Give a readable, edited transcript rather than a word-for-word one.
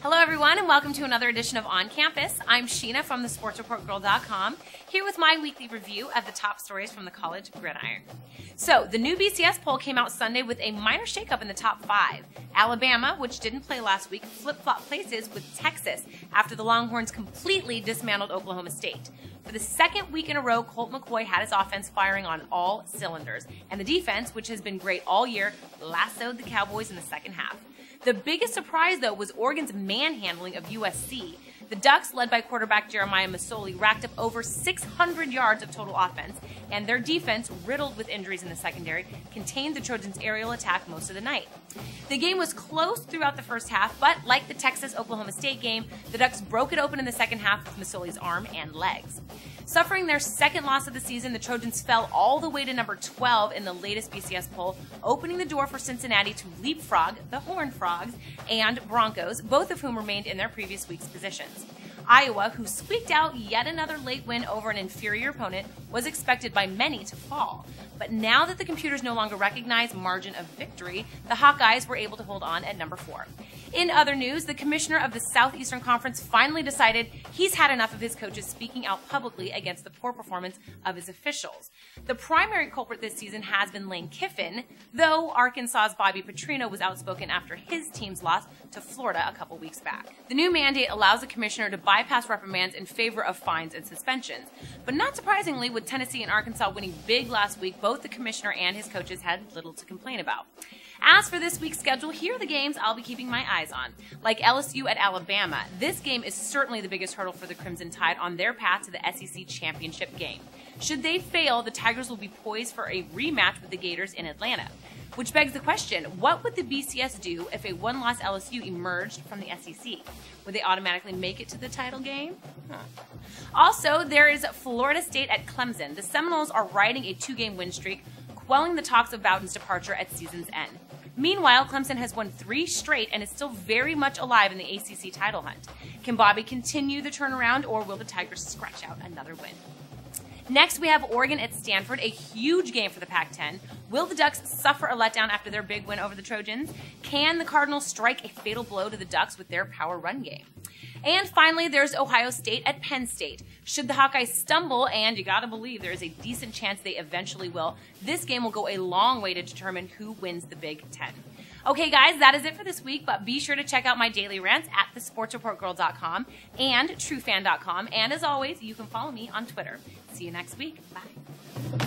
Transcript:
Hello everyone and welcome to another edition of On Campus. I'm Sheena from thesportsreportgirl.com, here with my weekly review of the top stories from the college gridiron. So, the new BCS poll came out Sunday with a minor shakeup in the top 5. Alabama, which didn't play last week, flip-flopped places with Texas after the Longhorns completely dismantled Oklahoma State. For the second week in a row, Colt McCoy had his offense firing on all cylinders, and the defense, which has been great all year, lassoed the Cowboys in the second half. The biggest surprise, though, was Oregon's manhandling of USC. The Ducks, led by quarterback Jeremiah Masoli, racked up over 600 yards of total offense, and their defense, riddled with injuries in the secondary, contained the Trojans' aerial attack most of the night. The game was close throughout the first half, but like the Texas-Oklahoma State game, the Ducks broke it open in the second half with Masoli's arm and legs. Suffering their second loss of the season, the Trojans fell all the way to number 12 in the latest BCS poll, opening the door for Cincinnati to leapfrog the Horned Frogs and Broncos, both of whom remained in their previous week's positions. Iowa, who squeaked out yet another late win over an inferior opponent, was expected by many to fall. But now that the computers no longer recognize margin of victory, the Hawkeyes were able to hold on at number 4. In other news, the commissioner of the Southeastern Conference finally decided he's had enough of his coaches speaking out publicly against the poor performance of his officials. The primary culprit this season has been Lane Kiffin, though Arkansas's Bobby Petrino was outspoken after his team's loss to Florida a couple weeks back. The new mandate allows the commissioner to bypass reprimands in favor of fines and suspensions. But not surprisingly, with Tennessee and Arkansas winning big last week, both the commissioner and his coaches had little to complain about. As for this week's schedule, here are the games I'll be keeping my eyes on. Like LSU at Alabama, this game is certainly the biggest hurdle for the Crimson Tide on their path to the SEC championship game. Should they fail, the Tigers will be poised for a rematch with the Gators in Atlanta. Which begs the question, what would the BCS do if a one-loss LSU emerged from the SEC? Would they automatically make it to the title game? Also, there is Florida State at Clemson. The Seminoles are riding a 2-game win streak, quelling the talks of Bowden's departure at season's end. Meanwhile, Clemson has won 3 straight and is still very much alive in the ACC title hunt. Can Bobby continue the turnaround, or will the Tigers scratch out another win? Next, we have Oregon at Stanford, a huge game for the Pac-10. Will the Ducks suffer a letdown after their big win over the Trojans? Can the Cardinals strike a fatal blow to the Ducks with their power run game? And finally, there's Ohio State at Penn State. Should the Hawkeyes stumble, and you gotta believe there is a decent chance they eventually will, this game will go a long way to determine who wins the Big Ten. Okay, guys, that is it for this week, but be sure to check out my daily rants at thesportsreportgirl.com and truefan.com. And as always, you can follow me on Twitter. See you next week. Bye.